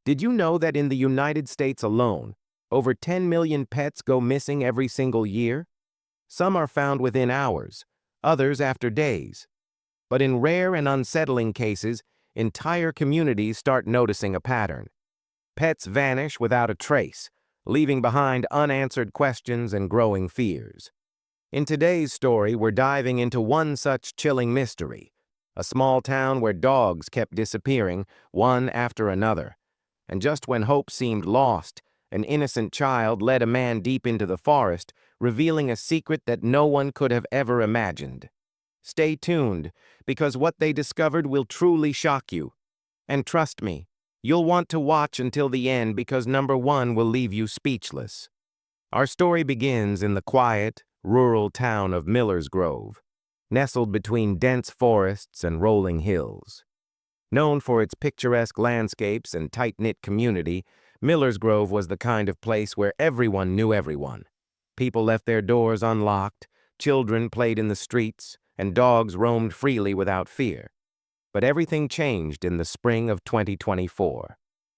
Did you know that in the United States alone, over 10 million pets go missing every single year? Some are found within hours, others after days. But in rare and unsettling cases, entire communities start noticing a pattern. Pets vanish without a trace, leaving behind unanswered questions and growing fears. In today's story, we're diving into one such chilling mystery, a small town where dogs kept disappearing, one after another. And just when hope seemed lost, an innocent child led a man deep into the forest, revealing a secret that no one could have ever imagined. Stay tuned, because what they discovered will truly shock you. And trust me, you'll want to watch until the end because number one will leave you speechless. Our story begins in the quiet, rural town of Miller's Grove, nestled between dense forests and rolling hills. Known for its picturesque landscapes and tight-knit community, Miller's Grove was the kind of place where everyone knew everyone. People left their doors unlocked, children played in the streets, and dogs roamed freely without fear. But everything changed in the spring of 2024.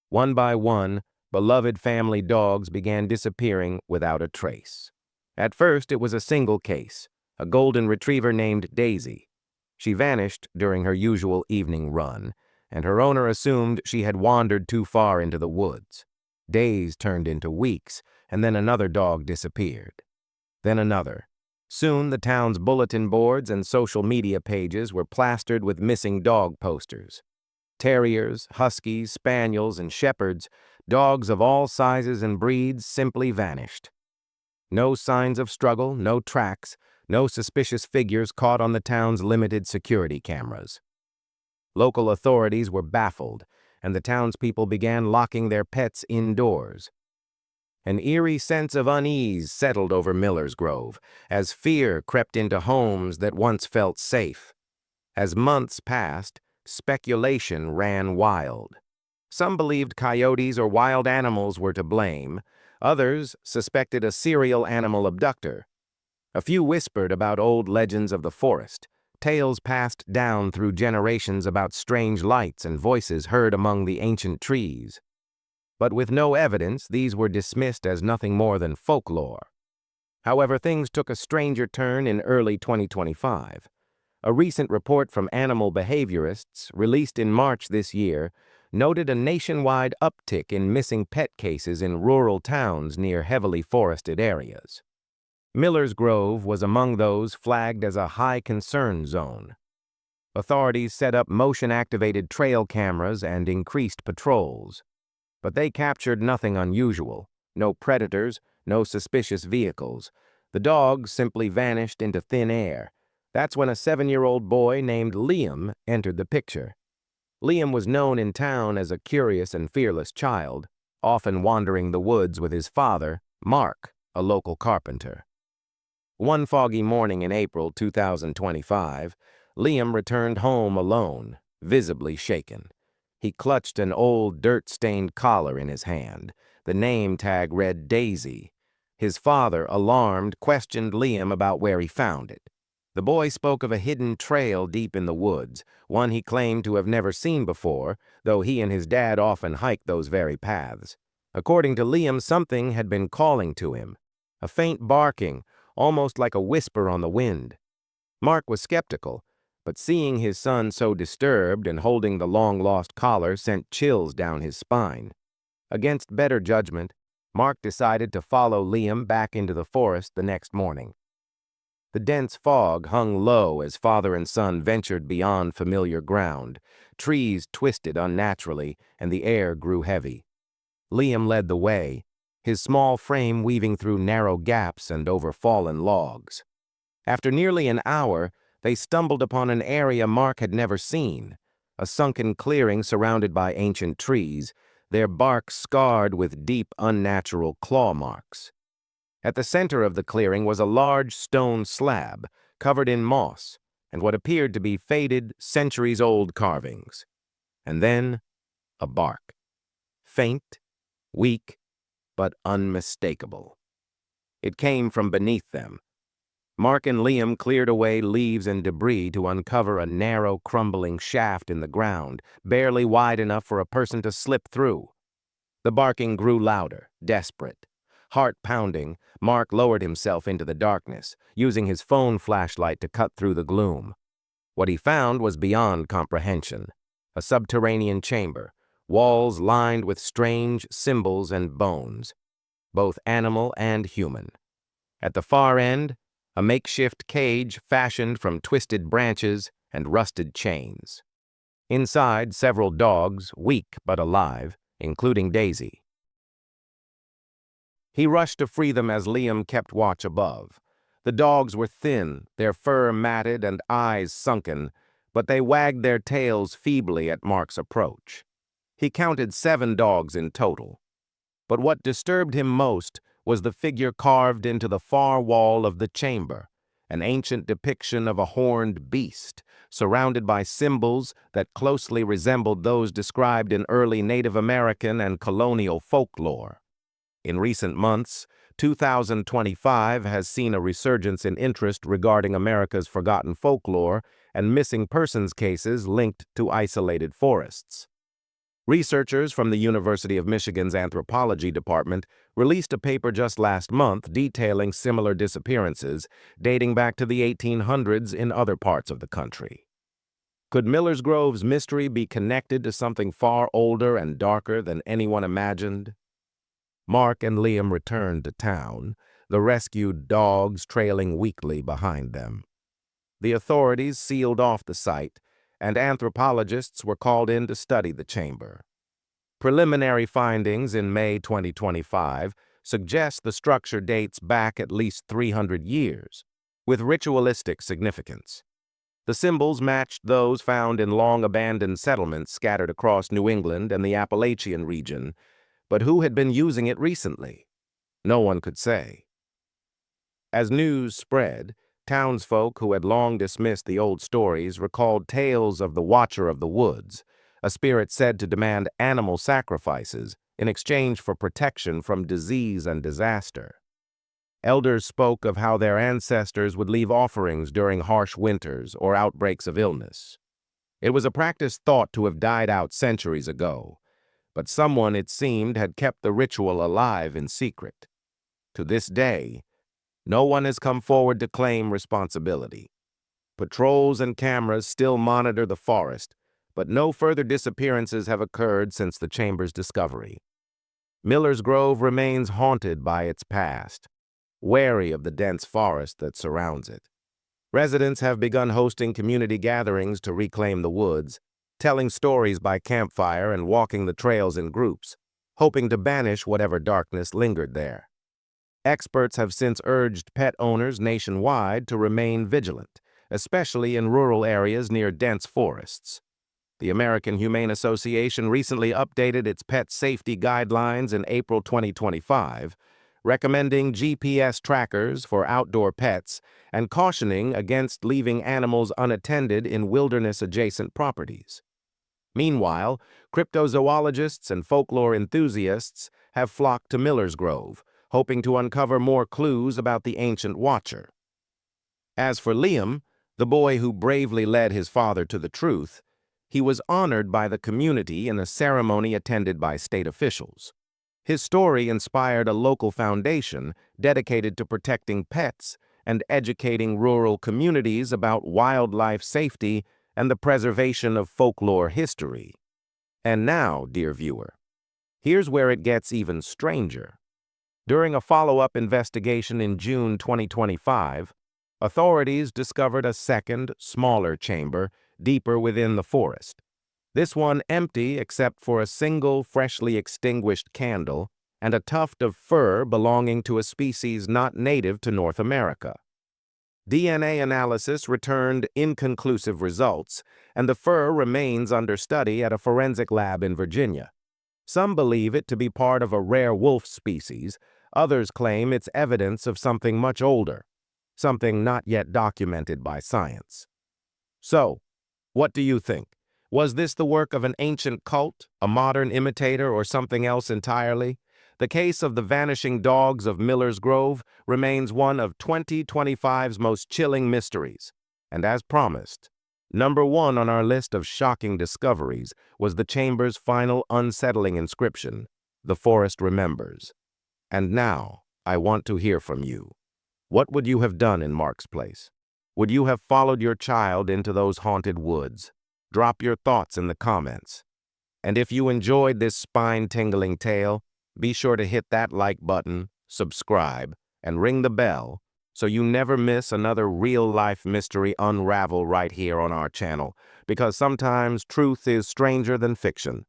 One by one, beloved family dogs began disappearing without a trace. At first, it was a single case, a golden retriever named Daisy. She vanished during her usual evening run, and her owner assumed she had wandered too far into the woods. Days turned into weeks, and then another dog disappeared. Then another. Soon, the town's bulletin boards and social media pages were plastered with missing dog posters. Terriers, huskies, spaniels, and shepherds, dogs of all sizes and breeds, simply vanished. No signs of struggle, no tracks, no suspicious figures caught on the town's limited security cameras. Local authorities were baffled, and the townspeople began locking their pets indoors. An eerie sense of unease settled over Miller's Grove, as fear crept into homes that once felt safe. As months passed, speculation ran wild. Some believed coyotes or wild animals were to blame. Others suspected a serial animal abductor. A few whispered about old legends of the forest, tales passed down through generations about strange lights and voices heard among the ancient trees. But with no evidence, these were dismissed as nothing more than folklore. However, things took a stranger turn in early 2025. A recent report from animal behaviorists, released in March this year, noted a nationwide uptick in missing pet cases in rural towns near heavily forested areas. Miller's Grove was among those flagged as a high concern zone. Authorities set up motion-activated trail cameras and increased patrols. But they captured nothing unusual, no predators, no suspicious vehicles. The dogs simply vanished into thin air. That's when a 7-year-old boy named Liam entered the picture. Liam was known in town as a curious and fearless child, often wandering the woods with his father, Mark, a local carpenter. One foggy morning in April 2025, Liam returned home alone, visibly shaken. He clutched an old dirt-stained collar in his hand. The name tag read Daisy. His father, alarmed, questioned Liam about where he found it. The boy spoke of a hidden trail deep in the woods, one he claimed to have never seen before, though he and his dad often hiked those very paths. According to Liam, something had been calling to him, a faint barking, almost like a whisper on the wind. Mark was skeptical, but seeing his son so disturbed and holding the long-lost collar sent chills down his spine. Against better judgment, Mark decided to follow Liam back into the forest the next morning. The dense fog hung low as father and son ventured beyond familiar ground. Trees twisted unnaturally, and the air grew heavy. Liam led the way, his small frame weaving through narrow gaps and over fallen logs. After nearly an hour, they stumbled upon an area Mark had never seen, a sunken clearing surrounded by ancient trees, their bark scarred with deep, unnatural claw marks. At the center of the clearing was a large stone slab, covered in moss, and what appeared to be faded, centuries-old carvings. And then, a bark. Faint, weak, but unmistakable. It came from beneath them. Mark and Liam cleared away leaves and debris to uncover a narrow, crumbling shaft in the ground, barely wide enough for a person to slip through. The barking grew louder, desperate. Heart pounding, Mark lowered himself into the darkness, using his phone flashlight to cut through the gloom. What he found was beyond comprehension. A subterranean chamber, walls lined with strange symbols and bones, both animal and human. At the far end, a makeshift cage fashioned from twisted branches and rusted chains. Inside, several dogs, weak but alive, including Daisy. He rushed to free them as Liam kept watch above. The dogs were thin, their fur matted and eyes sunken, but they wagged their tails feebly at Mark's approach. He counted 7 dogs in total. But what disturbed him most was the figure carved into the far wall of the chamber, an ancient depiction of a horned beast, surrounded by symbols that closely resembled those described in early Native American and colonial folklore. In recent months, 2025 has seen a resurgence in interest regarding America's forgotten folklore and missing persons cases linked to isolated forests. Researchers from the University of Michigan's Anthropology Department released a paper just last month detailing similar disappearances dating back to the 1800s in other parts of the country. Could Miller's Grove's mystery be connected to something far older and darker than anyone imagined? Mark and Liam returned to town, the rescued dogs trailing weakly behind them. The authorities sealed off the site, and anthropologists were called in to study the chamber. Preliminary findings in May 2025 suggest the structure dates back at least 300 years, with ritualistic significance. The symbols matched those found in long-abandoned settlements scattered across New England and the Appalachian region, but who had been using it recently? No one could say. As news spread, townsfolk who had long dismissed the old stories recalled tales of the Watcher of the Woods, a spirit said to demand animal sacrifices in exchange for protection from disease and disaster. Elders spoke of how their ancestors would leave offerings during harsh winters or outbreaks of illness. It was a practice thought to have died out centuries ago, but someone, it seemed, had kept the ritual alive in secret. To this day, no one has come forward to claim responsibility. Patrols and cameras still monitor the forest, but no further disappearances have occurred since the chamber's discovery. Miller's Grove remains haunted by its past, wary of the dense forest that surrounds it. Residents have begun hosting community gatherings to reclaim the woods, telling stories by campfire and walking the trails in groups, hoping to banish whatever darkness lingered there. Experts have since urged pet owners nationwide to remain vigilant, especially in rural areas near dense forests. The American Humane Association recently updated its pet safety guidelines in April 2025, recommending GPS trackers for outdoor pets and cautioning against leaving animals unattended in wilderness-adjacent properties. Meanwhile, cryptozoologists and folklore enthusiasts have flocked to Miller's Grove, hoping to uncover more clues about the ancient watcher. As for Liam, the boy who bravely led his father to the truth, he was honored by the community in a ceremony attended by state officials. His story inspired a local foundation dedicated to protecting pets and educating rural communities about wildlife safety and the preservation of folklore history. And now, dear viewer, here's where it gets even stranger. During a follow-up investigation in June 2025, authorities discovered a second, smaller chamber deeper within the forest. This one empty except for a single freshly extinguished candle and a tuft of fur belonging to a species not native to North America. DNA analysis returned inconclusive results, and the fur remains under study at a forensic lab in Virginia. Some believe it to be part of a rare wolf species, others claim it's evidence of something much older, something not yet documented by science. So, what do you think? Was this the work of an ancient cult, a modern imitator, or something else entirely? The case of the vanishing dogs of Miller's Grove remains one of 2025's most chilling mysteries. And as promised, number 1 on our list of shocking discoveries was the chamber's final unsettling inscription, The forest remembers. And now, I want to hear from you. What would you have done in Mark's place? Would you have followed your child into those haunted woods? Drop your thoughts in the comments. And if you enjoyed this spine-tingling tale, be sure to hit that like button, subscribe, and ring the bell so you never miss another real-life mystery unravel right here on our channel, because sometimes truth is stranger than fiction.